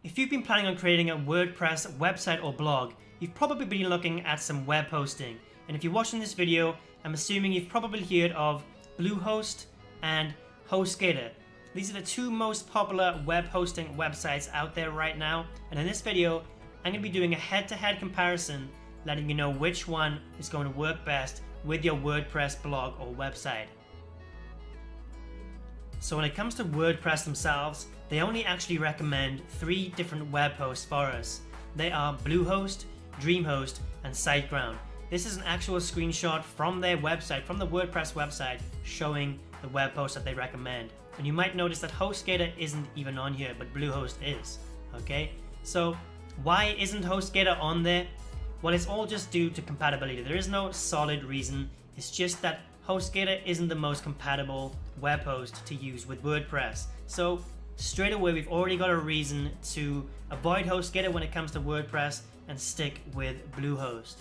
If you've been planning on creating a WordPress website or blog, you've probably been looking at some web hosting. And if you're watching this video, I'm assuming you've probably heard of Bluehost and HostGator. These are the two most popular web hosting websites out there right now. And in this video, I'm going to be doing a head-to-head comparison, letting you know which one is going to work best with your WordPress blog or website. So when it comes to WordPress themselves, they only actually recommend 3 different web hosts for us. They are Bluehost, DreamHost, and SiteGround. This is an actual screenshot from their website, from the WordPress website, showing the web hosts that they recommend. And you might notice that HostGator isn't even on here, but Bluehost is. Okay, so why isn't HostGator on there? Well, it's all just due to compatibility. There is no solid reason. It's just that HostGator isn't the most compatible web host to use with WordPress. So straight away, we've already got a reason to avoid HostGator when it comes to WordPress and stick with Bluehost.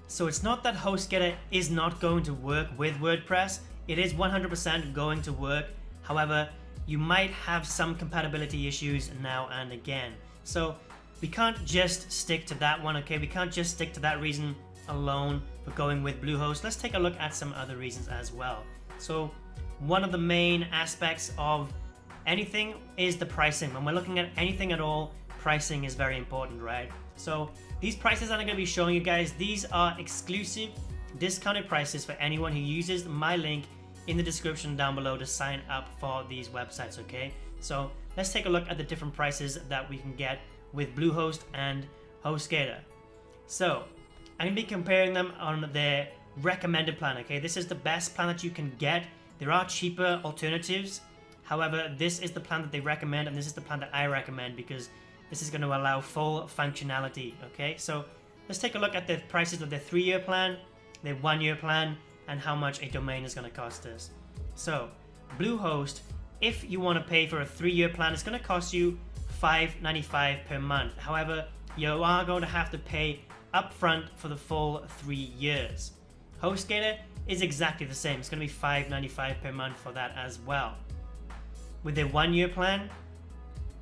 So it's not that HostGator is not going to work with WordPress. It is 100% going to work. However, you might have some compatibility issues now and again. So we can't just stick to that one, okay? We can't just stick to that reason alone for going with Bluehost. Let's take a look at some other reasons as well. So one of the main aspects of anything is the pricing. When we're looking at anything at all, pricing is very important, right? So these prices that I'm going to be showing you guys, these are exclusive discounted prices for anyone who uses my link in the description down below to sign up for these websites, okay? So let's take a look at the different prices that we can get with Bluehost and HostGator. So I'm going to be comparing them on their recommended plan, okay? This is the best plan that you can get. There are cheaper alternatives. However, this is the plan that they recommend, and this is the plan that I recommend because this is going to allow full functionality, okay? So let's take a look at the prices of their 3-year plan, their 1-year plan, and how much a domain is going to cost us. So Bluehost, if you want to pay for a 3-year plan, it's going to cost you $5.95 per month. However, you are going to have to pay upfront for the full 3 years. HostGator is exactly the same. It's going to be $5.95 per month for that as well. With their 1-year plan,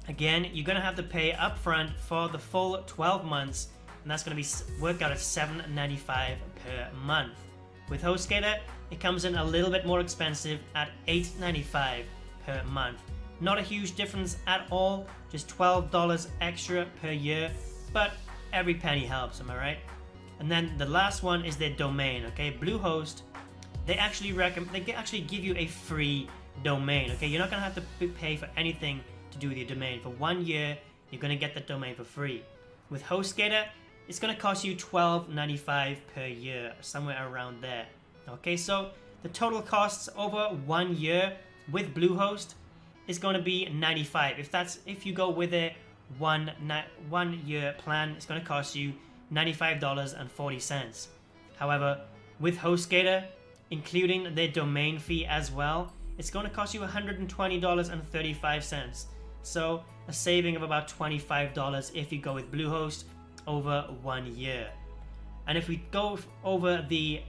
again, you're going to have to pay upfront for the full 12 months, and that's going to be work out at $7.95 per month. With HostGator, it comes in a little bit more expensive at $8.95 per month. Not a huge difference at all, just $12 extra per year, but every penny helps, am I right? And then the last one is their domain, okay? Bluehost, they actually give you a free domain, okay? You're not gonna have to pay for anything to do with your domain. For 1 year, you're gonna get the domain for free. With HostGator, it's gonna cost you $12.95 per year, somewhere around there. Okay, so the total costs over 1 year with Bluehost is going to be $95. If you go with a one year plan, it's going to cost you $95.40. However, with HostGator, including their domain fee as well, it's going to cost you $120.35. So a saving of about $25 if you go with Bluehost over 1 year. And if we go over the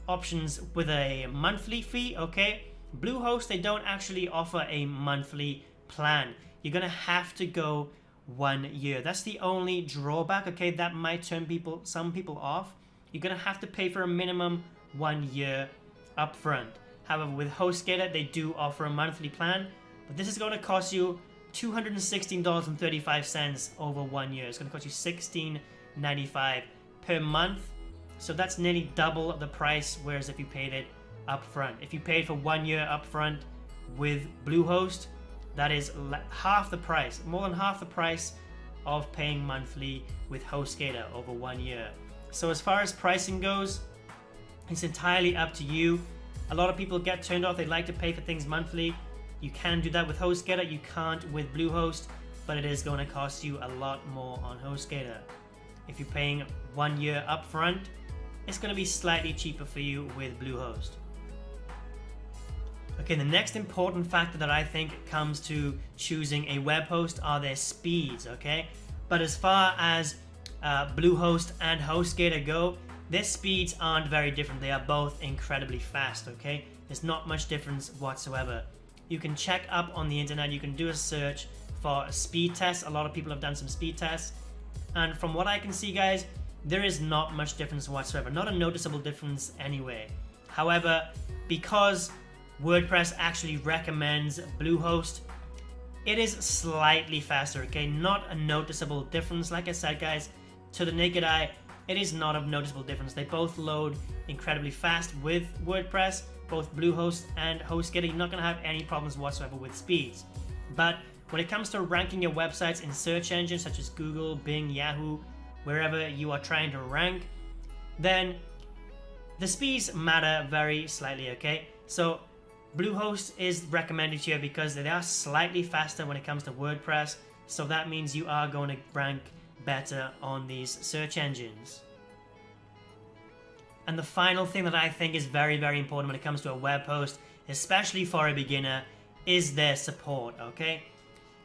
options with a monthly fee, okay, Bluehost, they don't actually offer a monthly plan. You're gonna have to go 1 year. That's the only drawback, okay? That might turn some people off. You're gonna have to pay for a minimum 1 year upfront. However, with HostGator, they do offer a monthly plan, but this is gonna cost you $216.35 over 1 year. It's gonna cost you $16.95 per month. So that's nearly double the price, whereas if you paid it upfront. If you paid for 1 year upfront with Bluehost, that is half the price, more than half the price of paying monthly with HostGator over 1 year. So as far as pricing goes, it's entirely up to you. A lot of people get turned off. They like to pay for things monthly. You can do that with HostGator. You can't with Bluehost, but it is going to cost you a lot more on HostGator. If you're paying 1 year upfront, it's going to be slightly cheaper for you with Bluehost. Okay, the next important factor that I think comes to choosing a web host are their speeds, okay? But as far as Bluehost and HostGator go, their speeds aren't very different. They are both incredibly fast, okay? There's not much difference whatsoever. You can check up on the internet, you can do a search for speed tests. A lot of people have done some speed tests, and from what I can see, guys, there is not much difference whatsoever, not a noticeable difference anyway. However, because WordPress actually recommends Bluehost, it is slightly faster, okay? Not a noticeable difference. Like I said, guys, to the naked eye, it is not a noticeable difference. They both load incredibly fast with WordPress, both Bluehost and HostGator. You're not going to have any problems whatsoever with speeds. But when it comes to ranking your websites in search engines such as Google, Bing, Yahoo, wherever you are trying to rank, then the speeds matter very slightly, okay? So Bluehost is recommended here because they are slightly faster when it comes to WordPress, so that means you are going to rank better on these search engines. And the final thing that I think is very, very important when it comes to a web host, especially for a beginner, is their support, okay?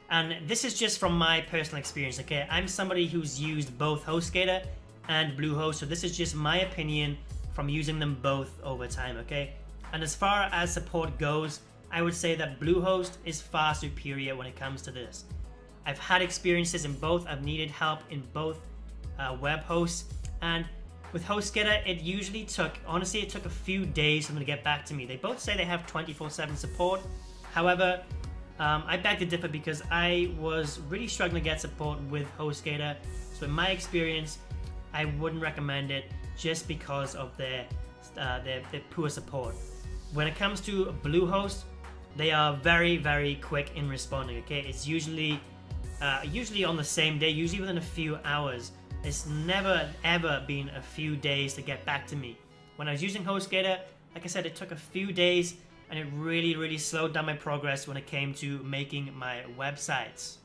And this is just from my personal experience, okay? I'm somebody who's used both HostGator and Bluehost, so this is just my opinion from using them both over time, okay? And as far as support goes, I would say that Bluehost is far superior when it comes to this. I've had experiences in both. I've needed help in both web hosts, and with HostGator, it usually took, honestly, it took a few days for them to get back to me. They both say they have 24/7 support. However, I beg to differ because I was really struggling to get support with HostGator. So in my experience, I wouldn't recommend it just because of their poor support. When it comes to Bluehost, they are very, very quick in responding, okay? It's usually on the same day, usually within a few hours. It's never ever been a few days to get back to me. When I was using HostGator, like I said, it took a few days, and it really, really slowed down my progress when it came to making my websites.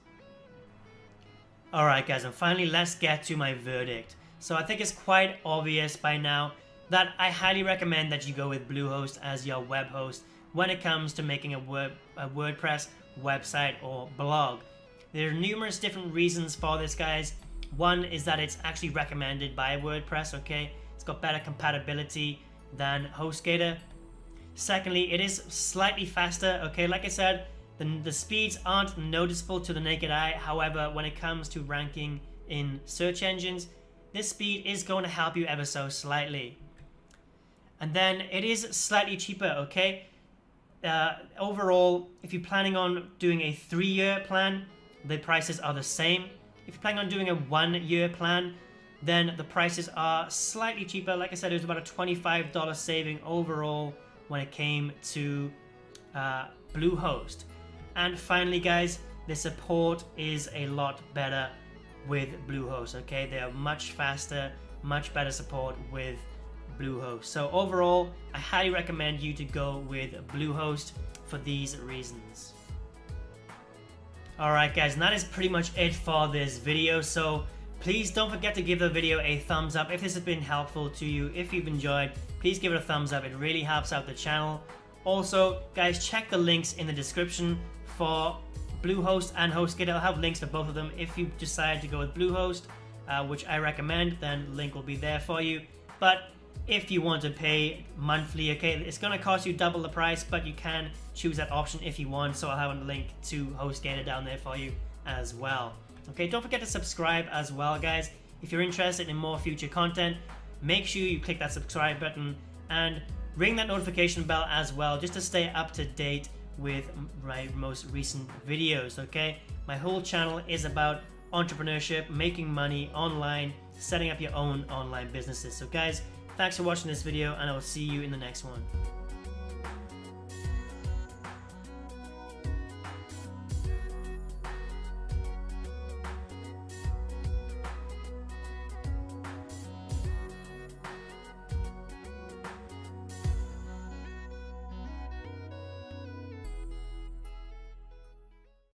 Alright guys, and finally let's get to my verdict. So I think it's quite obvious by now that I highly recommend that you go with Bluehost as your web host when it comes to making a WordPress website or blog. There are numerous different reasons for this, guys. One is that it's actually recommended by WordPress, okay? It's got better compatibility than HostGator. Secondly, it is slightly faster, okay? Like I said, the speeds aren't noticeable to the naked eye. However, when it comes to ranking in search engines, this speed is going to help you ever so slightly. And then it is slightly cheaper, okay? Overall, if you're planning on doing a 3-year plan, the prices are the same. If you're planning on doing a 1-year plan, then the prices are slightly cheaper. Like I said, it was about a $25 saving overall when it came to Bluehost. And finally, guys, the support is a lot better with Bluehost, okay? They are much faster, much better support with Bluehost. So overall, I highly recommend you to go with Bluehost for these reasons. Alright guys, and that is pretty much it for this video. So please don't forget to give the video a thumbs up if this has been helpful to you. If you've enjoyed, please give it a thumbs up. It really helps out the channel. Also, guys, check the links in the description for Bluehost and HostGator. I'll have links for both of them. If you decide to go with Bluehost, which I recommend, then the link will be there for you. But if you want to pay monthly, okay, it's going to cost you double the price, but you can choose that option if you want. So I'll have a link to HostGator down there for you as well. Okay, don't forget to subscribe as well, guys. If you're interested in more future content, make sure you click that subscribe button and ring that notification bell as well, just to stay up to date with my most recent videos, okay? My whole channel is about entrepreneurship, making money online, setting up your own online businesses. So guys, thanks for watching this video, and I will see you in the next one.